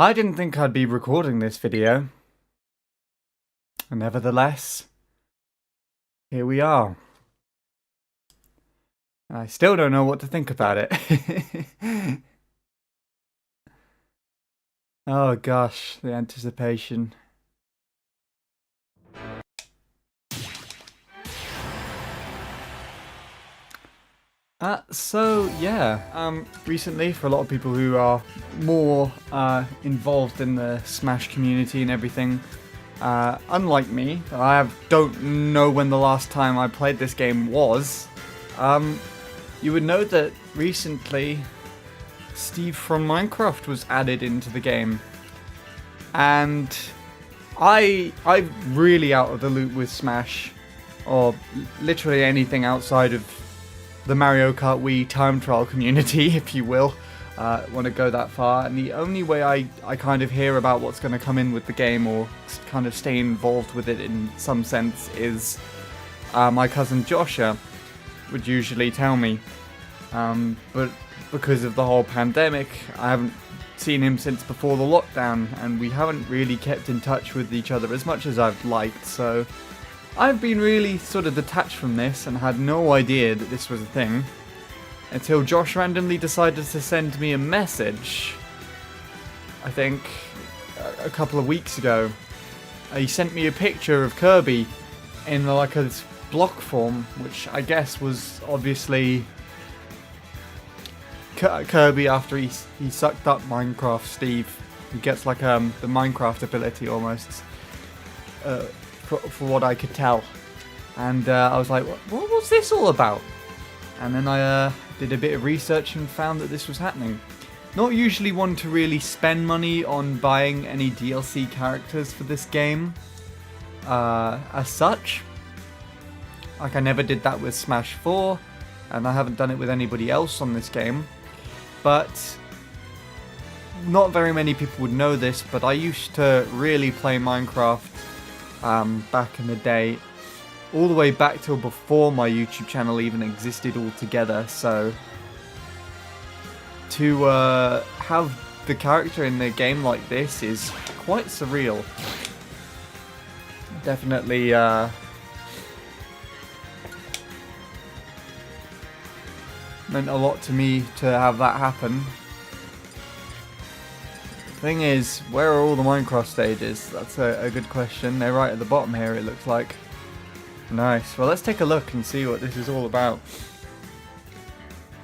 I didn't think I'd be recording this video. Nevertheless, here we are. I still don't know what to think about it. Oh gosh, the anticipation. Recently, for a lot of people who are more involved in the Smash community and everything, unlike me, don't know when the last time I played this game was. You would know that recently Steve from Minecraft was added into the game, and I'm really out of the loop with Smash, or literally anything outside of the Mario Kart Wii time trial community, if you will, want to go that far. And the only way I kind of hear about what's going to come in with the game, or kind of stay involved with it in some sense, is my cousin Joshua would usually tell me. But because of the whole pandemic, I haven't seen him since before the lockdown, and we haven't really kept in touch with each other as much as I've liked, so I've been really sort of detached from this and had no idea that this was a thing until Josh randomly decided to send me a message, I think a couple of weeks ago. He sent me a picture of Kirby in like a block form, which I guess was obviously Kirby after he sucked up Minecraft Steve. He gets like the Minecraft ability almost. For what I could tell, and I was like, what was this all about? And then I did a bit of research and found that this was happening. Not usually one to really spend money on buying any DLC characters for this game as such. Like, I never did that with Smash 4, and I haven't done it with anybody else on this game, but not very many people would know this, but I used to really play Minecraft back in the day, all the way back till before my YouTube channel even existed altogether, so to have the character in a game like this is quite surreal. Definitely meant a lot to me to have that happen. Thing is, where are all the Minecraft stages? That's a good question. They're right at the bottom here, it looks like. Nice. Well, let's take a look and see what this is all about.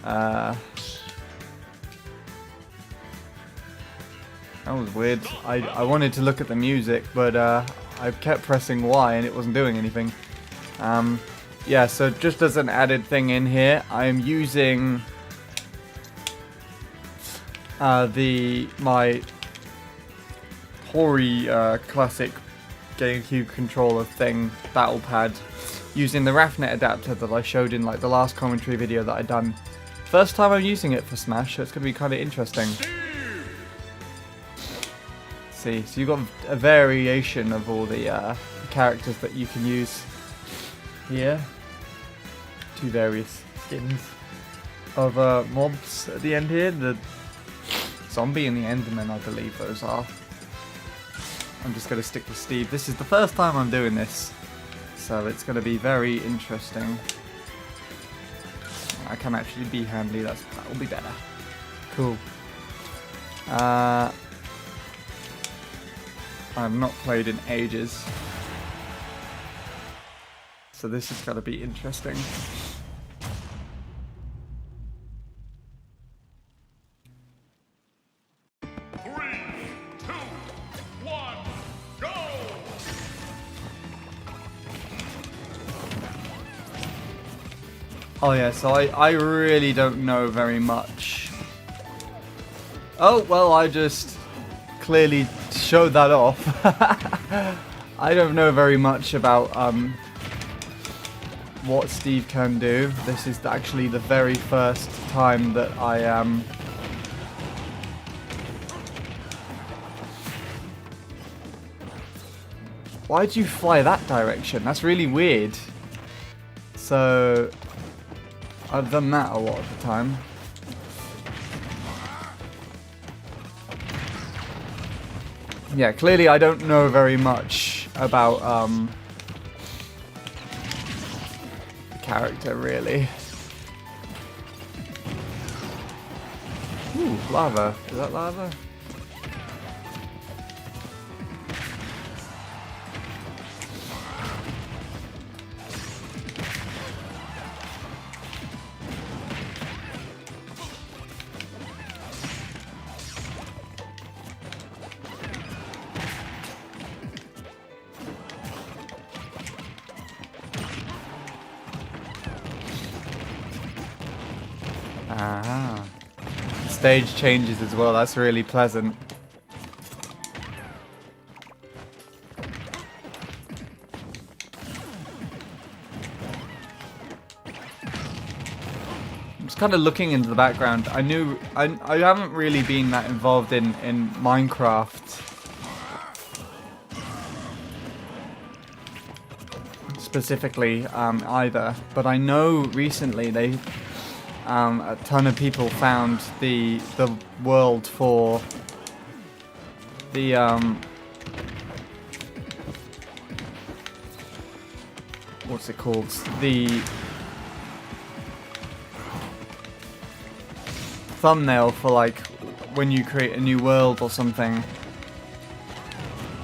That was weird. I wanted to look at the music, but I kept pressing Y and it wasn't doing anything. Yeah, so just as an added thing in here, I'm using my Hori classic GameCube controller thing, battle pad, using the RAFnet adapter that I showed in like the last commentary video that I'd done. First time I'm using it for Smash, so it's going to be kind of interesting. See, so you've got a variation of all the characters that you can use here. Two various skins of mobs at the end here. The zombie and the Enderman, I believe those are. I'm just going to stick with Steve. This is the first time I'm doing this, so it's going to be very interesting. I can actually be handy, that will be better. Cool. I've not played in ages, so this is going to be interesting. Oh yeah, so I really don't know very much. Oh, well, I just clearly showed that off. I don't know very much about what Steve can do. This is actually the very first time that I am Why'd you fly that direction? That's really weird. So I've done that a lot of the time. Yeah, clearly I don't know very much about the character, really. Ooh, lava. Is that lava? Ah. Stage changes as well, that's really pleasant. I'm just kind of looking into the background. I haven't really been that involved in Minecraft specifically either, but I know recently a ton of people found the world for the what's it called? The thumbnail for like when you create a new world or something.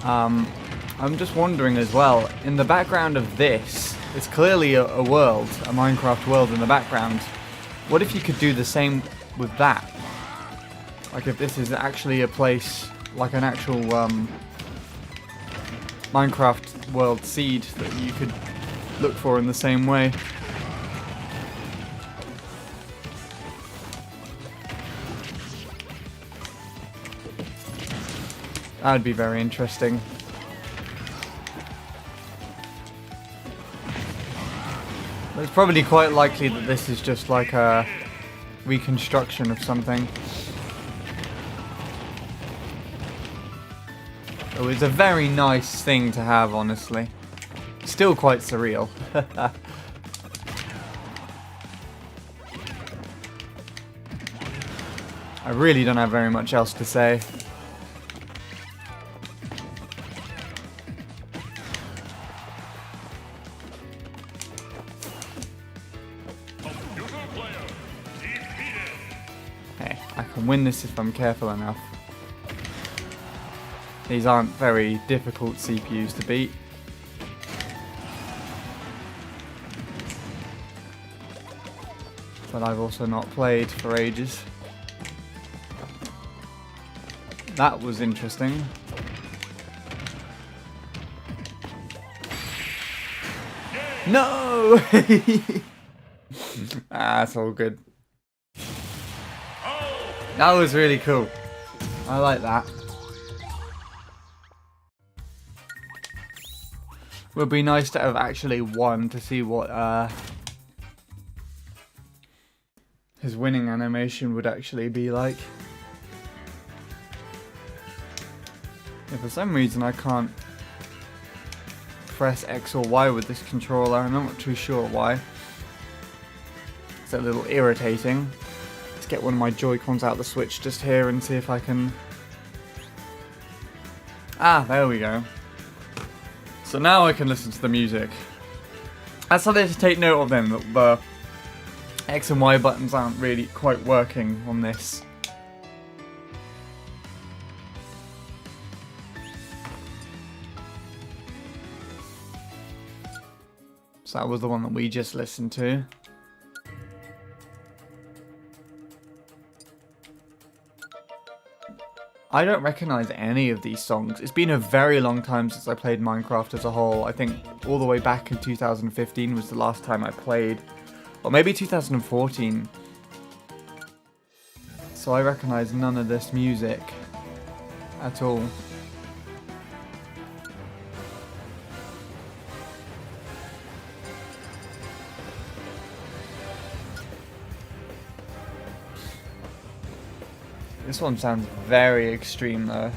I'm just wondering as well, in the background of this, it's clearly a world, a Minecraft world in the background. What if you could do the same with that? Like if this is actually a place, like an actual Minecraft world seed that you could look for in the same way. That would be very interesting. It's probably quite likely that this is just like a reconstruction of something. Oh, it's a very nice thing to have, honestly. Still quite surreal. I really don't have very much else to say. Hey, I can win this if I'm careful enough. These aren't very difficult CPUs to beat. But I've also not played for ages. That was interesting. No! That's all good. That was really cool. I like that. Would be nice to have actually won to see what his winning animation would actually be like. Yeah, for some reason I can't press X or Y with this controller, and I'm not too sure why. It's a little irritating. Let's get one of my Joy-Cons out of the Switch just here and see if I can... Ah, there we go. So now I can listen to the music. I started to take note of them, that the X and Y buttons aren't really quite working on this. So that was the one that we just listened to. I don't recognize any of these songs. It's been a very long time since I played Minecraft as a whole. I think all the way back in 2015 was the last time I played. Or maybe 2014. So I recognize none of this music at all. This one sounds very extreme though.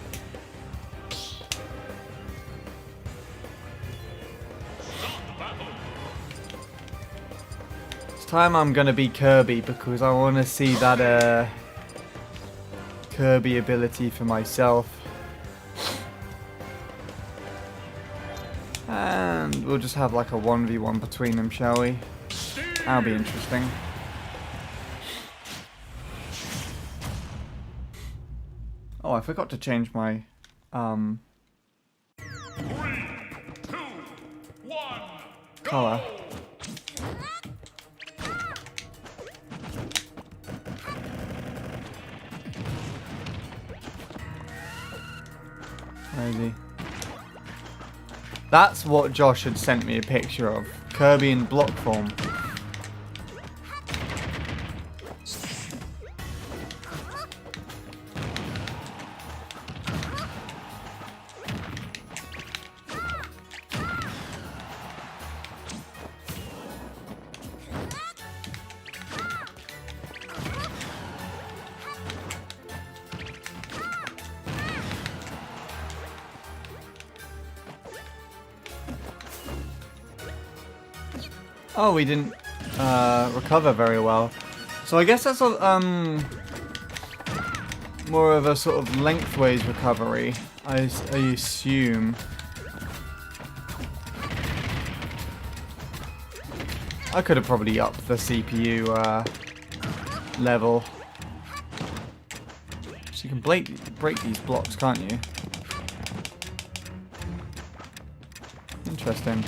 This time I'm gonna be Kirby because I want to see that Kirby ability for myself. And we'll just have like a 1v1 between them, shall we? That'll be interesting. Oh, I forgot to change my 3, 2, 1, color. Where is he? That's what Josh had sent me a picture of. Kirby in block form. Oh, we didn't recover very well. So I guess that's a, more of a sort of lengthways recovery, I assume. I could have probably upped the CPU level. So you can break these blocks, can't you? Interesting.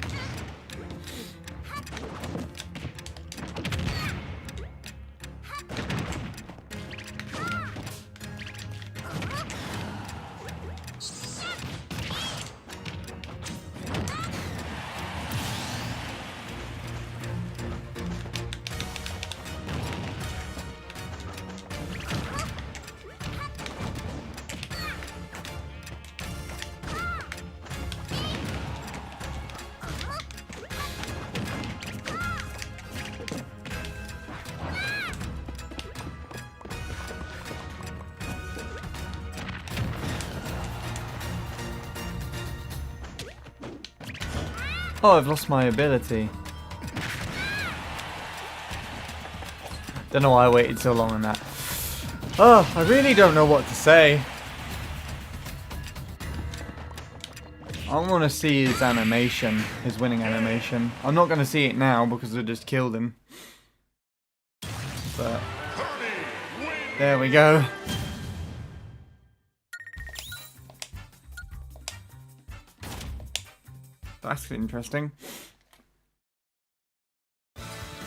Oh, I've lost my ability. Don't know why I waited so long on that. Oh, I really don't know what to say. I want to see his animation, his winning animation. I'm not going to see it now because I just killed him. But there we go. That's interesting.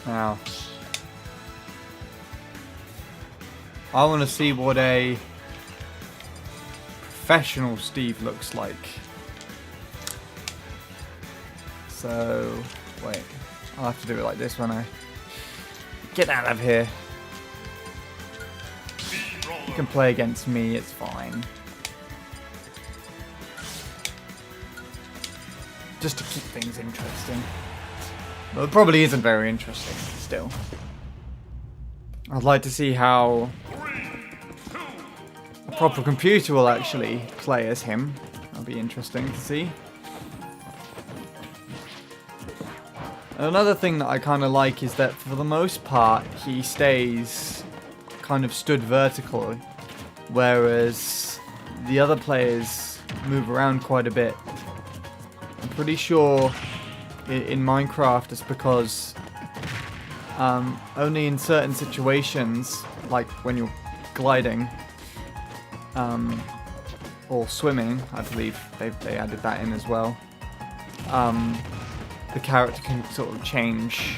Now, I want to see what a professional Steve looks like. So, wait. I'll have to do it like this when I get out of here. You can play against me, it's fine. Just to keep things interesting. Well, it probably isn't very interesting, still. I'd like to see how a proper computer will actually play as him. That'll be interesting to see. Another thing that I kind of like is that for the most part he stays kind of stood vertical, whereas the other players move around quite a bit. I'm pretty sure in Minecraft it's because only in certain situations, like when you're gliding or swimming, I believe they added that in as well, the character can sort of change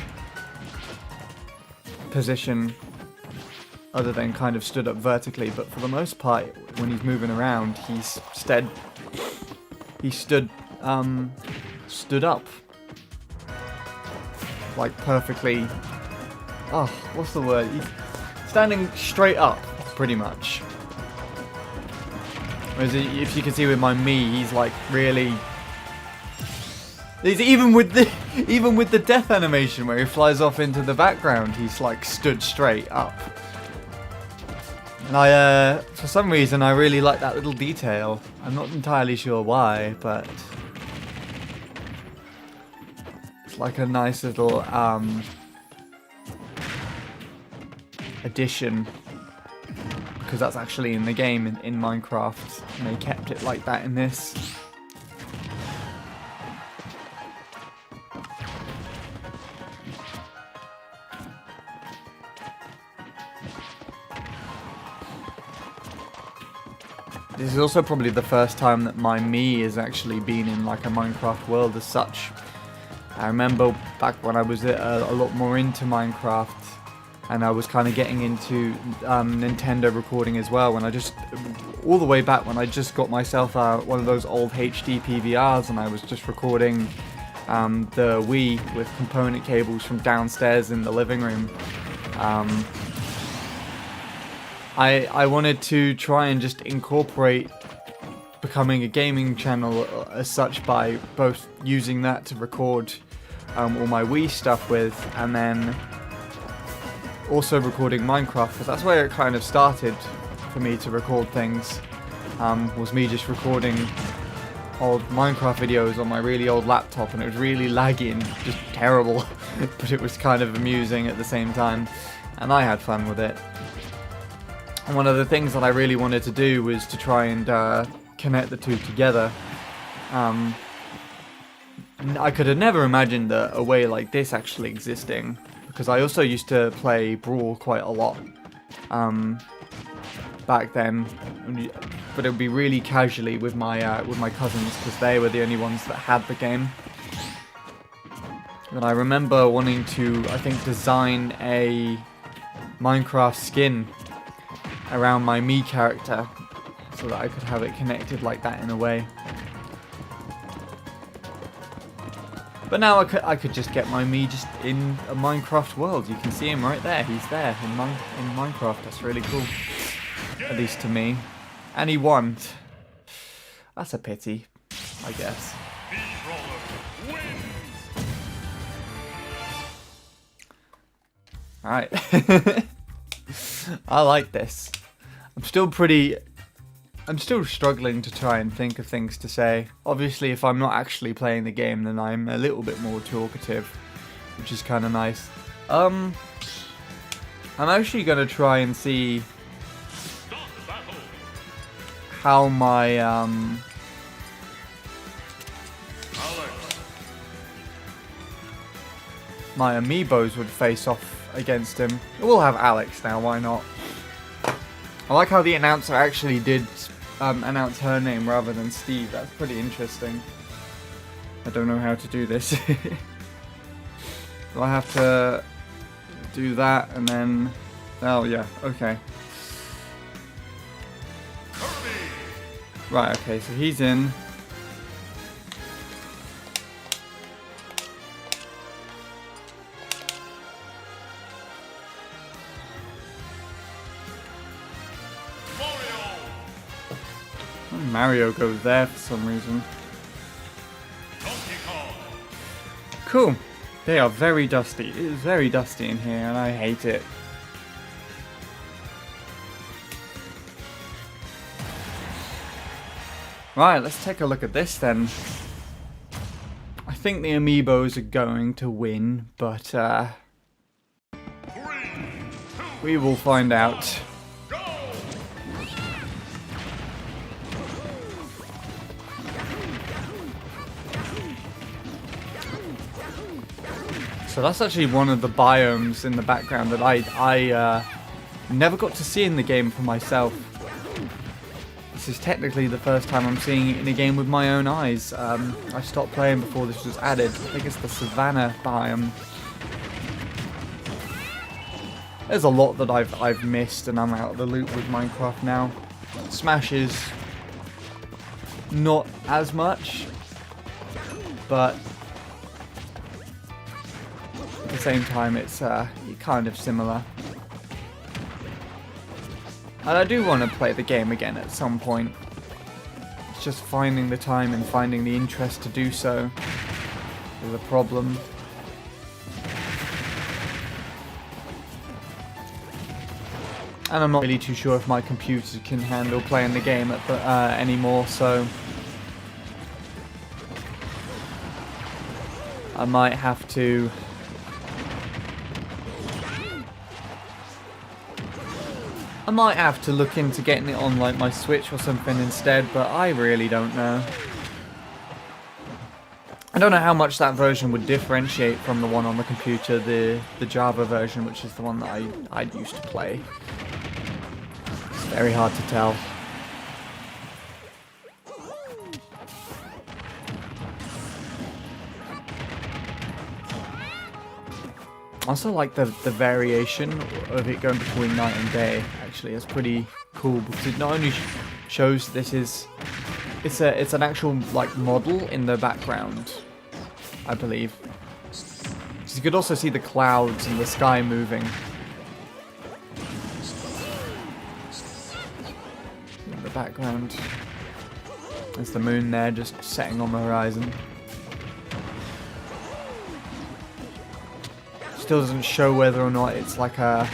position other than kind of stood up vertically, but for the most part when he's moving around he's stood up like perfectly. Oh, what's the word? He's standing straight up pretty much. Whereas if you can see with my Mii, he's like really. Even with the death animation where he flies off into the background, he's like stood straight up. And for some reason, I really like that little detail. I'm not entirely sure why, but it's like a nice little addition, because that's actually in the game in Minecraft, and they kept it like that in this. This is also probably the first time that my me has actually been in like a Minecraft world as such. I remember back when I was a lot more into Minecraft, and I was kind of getting into Nintendo recording as well, when I just, all the way back when I just got myself one of those old HD PVRs, and I was just recording the Wii with component cables from downstairs in the living room. I wanted to try and just incorporate becoming a gaming channel as such by both using that to record all my Wii stuff with, and then also recording Minecraft, because that's where it kind of started for me to record things, was me just recording old Minecraft videos on my really old laptop, and it was really laggy and just terrible, but it was kind of amusing at the same time, and I had fun with it. And one of the things that I really wanted to do was to try and connect the two together. I could have never imagined a way like this actually existing, because I also used to play Brawl quite a lot back then, but it would be really casually with my cousins, because they were the only ones that had the game. And I remember wanting to, I think, design a Minecraft skin around my me character, so that I could have it connected like that in a way. But now I could just get my me just in a Minecraft world. You can see him right there. He's there in Minecraft. That's really cool. At least to me. And he won. That's a pity, I guess. Alright. I like this. I'm still struggling to try and think of things to say. Obviously, if I'm not actually playing the game, then I'm a little bit more talkative, which is kind of nice. I'm actually going to try and see how my my amiibos would face off against him. We'll have Alex now, why not? I like how the announcer actually did announce her name rather than Steve. That's pretty interesting. I don't know how to do this. Do I have to do that and then... Oh yeah, okay. Right, okay, so he's in. Mario goes there for some reason. Cool. They are very dusty. It is very dusty in here and I hate it. Right, let's take a look at this then. I think the amiibos are going to win, but we will find out. So that's actually one of the biomes in the background that I never got to see in the game for myself. This is technically the first time I'm seeing it in a game with my own eyes. I stopped playing before this was added. I think it's the Savannah biome. There's a lot that I've missed, and I'm out of the loop with Minecraft now. Smash is not as much, but at the same time it's kind of similar. And I do want to play the game again at some point. It's just finding the time and finding the interest to do so is a problem. And I'm not really too sure if my computer can handle playing the game anymore, so I might have to look into getting it on like my Switch or something instead, but I really don't know. I don't know how much that version would differentiate from the one on the computer, the Java version, which is the one that I used to play. It's very hard to tell. I also like the variation of it going between night and day. Actually, it's pretty cool because it not only shows this is it's an actual like model in the background, I believe. So you could also see the clouds and the sky moving. In the background. There's the moon there just setting on the horizon. Still doesn't show whether or not it's like a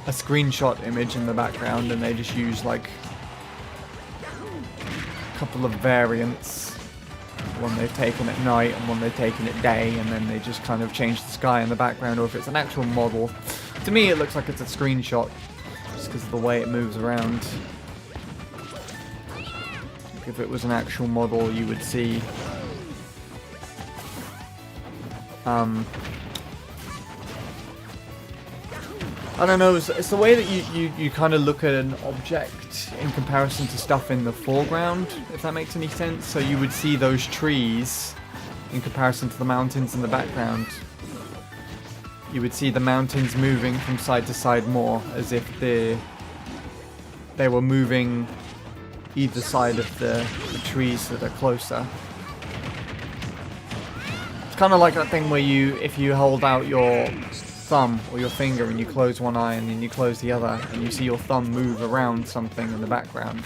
screenshot image in the background, and they just use like a couple of variants. One they've taken at night and one they've taken at day, and then they just kind of change the sky in the background, or if it's an actual model. To me it looks like it's a screenshot just because of the way it moves around. If it was an actual model, you would see I don't know, it's the way that you kind of look at an object in comparison to stuff in the foreground, if that makes any sense. So you would see those trees in comparison to the mountains in the background. You would see the mountains moving from side to side more, as if they were moving either side of the trees that are closer. It's kind of like that thing where if you hold out your thumb or your finger and you close one eye and then you close the other, and you see your thumb move around something in the background.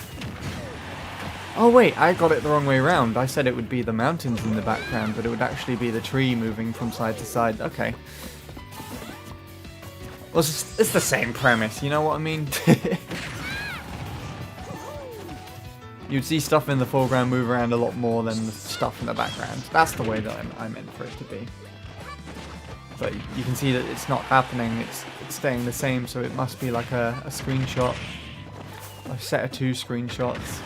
Oh wait, I got it the wrong way around. I said it would be the mountains in the background, but it would actually be the tree moving from side to side. Okay. Well, it's the same premise, you know what I mean? You'd see stuff in the foreground move around a lot more than the stuff in the background. That's the way that I meant for it to be. But you can see that it's not happening, it's staying the same, so it must be like a screenshot. A set of 2 screenshots.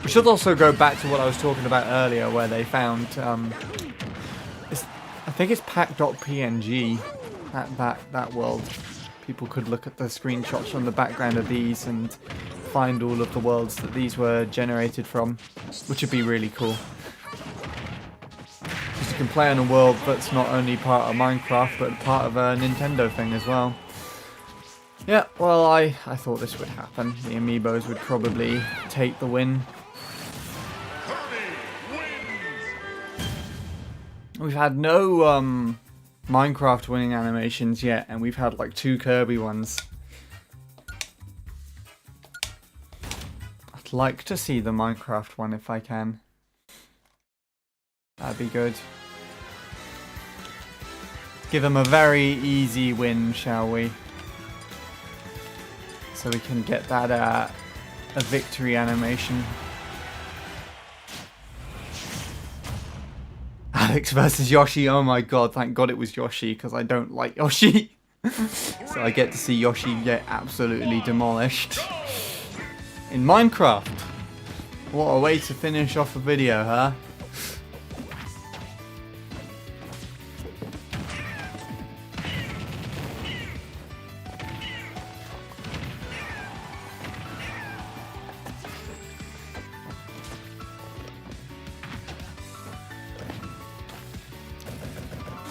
We should also go back to what I was talking about earlier, where they found, I think it's pack.png, that world. People could look at the screenshots from the background of these and find all of the worlds that these were generated from, which would be really cool. Because you can play in a world that's not only part of Minecraft, but part of a Nintendo thing as well. Yeah, well, I thought this would happen. The amiibos would probably take the win. We've had no Minecraft winning animations yet, and we've had like 2 Kirby ones. I'd like to see the Minecraft one if I can. That'd be good. Give them a very easy win, shall we? So we can get that a victory animation. Alex versus Yoshi. Oh my god, thank god it was Yoshi, because I don't like Yoshi. So I get to see Yoshi get absolutely demolished. In Minecraft. What a way to finish off a video, huh?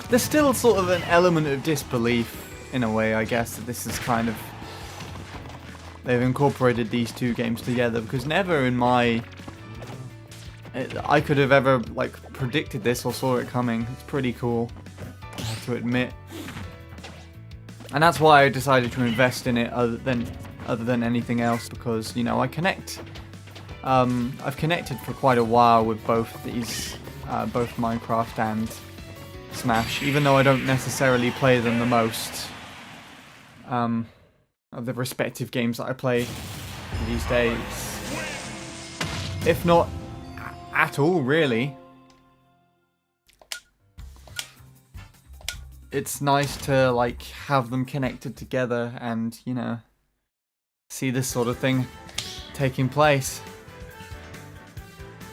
There's still sort of an element of disbelief, in a way, I guess, that this is kind of... They've incorporated these 2 games together, because never in my... I could have ever, like, predicted this or saw it coming. It's pretty cool, I have to admit. And that's why I decided to invest in it other than anything else, because, you know, I connect. I've connected for quite a while with both these, both Minecraft and Smash, even though I don't necessarily play them the most of the respective games that I play these days. If not at all, really. It's nice to, like, have them connected together and, you know, see this sort of thing taking place.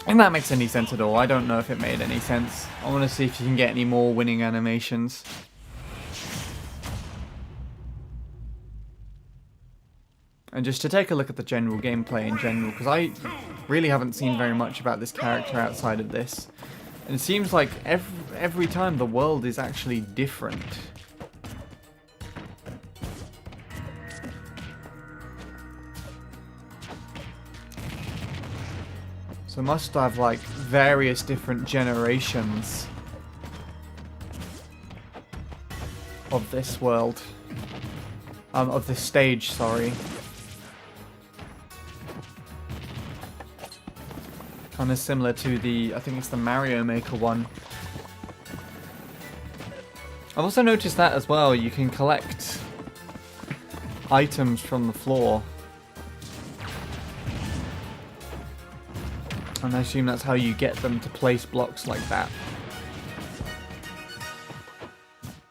And that makes any sense at all. I don't know if it made any sense. I want to see if you can get any more winning animations. And just to take a look at the general gameplay in general, because I really haven't seen very much about this character outside of this. And it seems like every time the world is actually different. So it must have like various different generations of this world. Of this stage, sorry. Kind of similar to the, I think it's the Mario Maker one. I've also noticed that as well, you can collect items from the floor. And I assume that's how you get them to place blocks like that.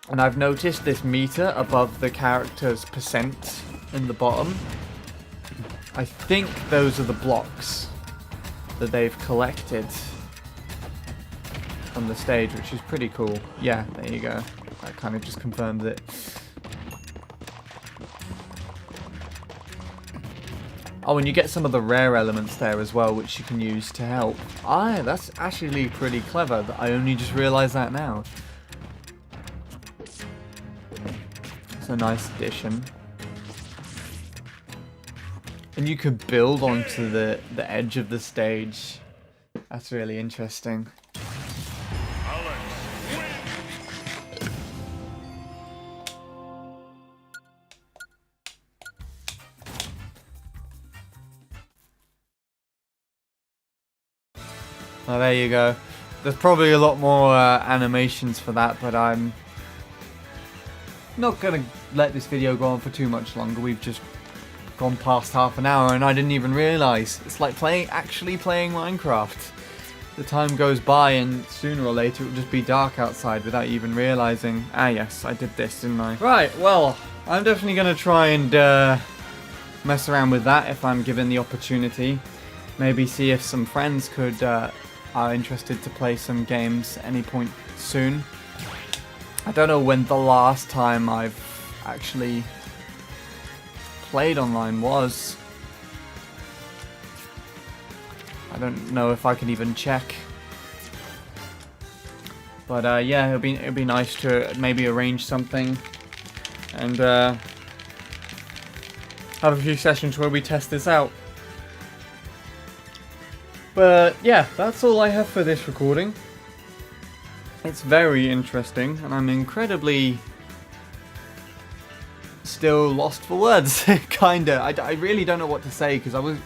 And I've noticed this meter above the character's percent in the bottom. I think those are the blocks that they've collected on the stage, which is pretty cool. Yeah, there you go. That kind of just confirms it. Oh, and you get some of the rare elements there as well, which you can use to help. Ah, that's actually pretty clever. I only just realised that now. It's a nice addition. And you could build onto the edge of the stage. That's really interesting. Oh, there you go. There's probably a lot more animations for that, but I'm not going to let this video go on for too much longer. We've just gone past half an hour and I didn't even realise. It's like actually playing Minecraft. The time goes by and sooner or later it will just be dark outside without even realising. Ah yes, I did this, didn't I? Right, well, I'm definitely going to try and mess around with that if I'm given the opportunity. Maybe see if some friends are interested to play some games at any point soon. I don't know when the last time I've actually played online was. I don't know if I can even check. But yeah, it'd be nice to maybe arrange something and have a few sessions where we test this out. But yeah, that's all I have for this recording. It's very interesting, and I'm incredibly still lost for words, kinda. I really don't know what to say, because I was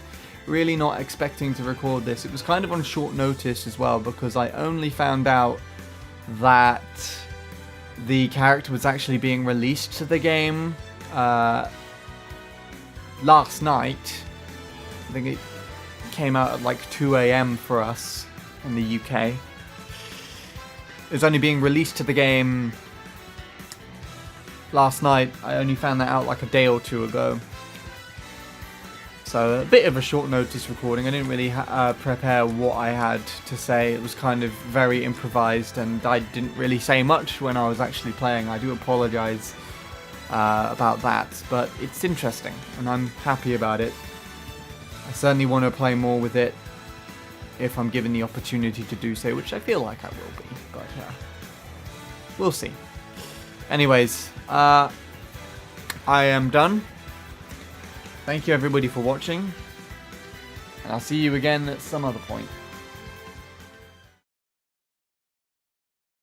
really not expecting to record this. It was kind of on short notice as well, because I only found out that the character was actually being released to the game last night. I think it came out at like 2 AM for us in the UK. It was only being released to the game last night. I only found that out like a day or two ago. So a bit of a short notice recording. I didn't really prepare what I had to say. It was kind of very improvised and I didn't really say much when I was actually playing. I do apologise about that, but it's interesting and I'm happy about it. I certainly want to play more with it if I'm given the opportunity to do so, which I feel like I will be, but we'll see. Anyways, I am done. Thank you everybody for watching, and I'll see you again at some other point.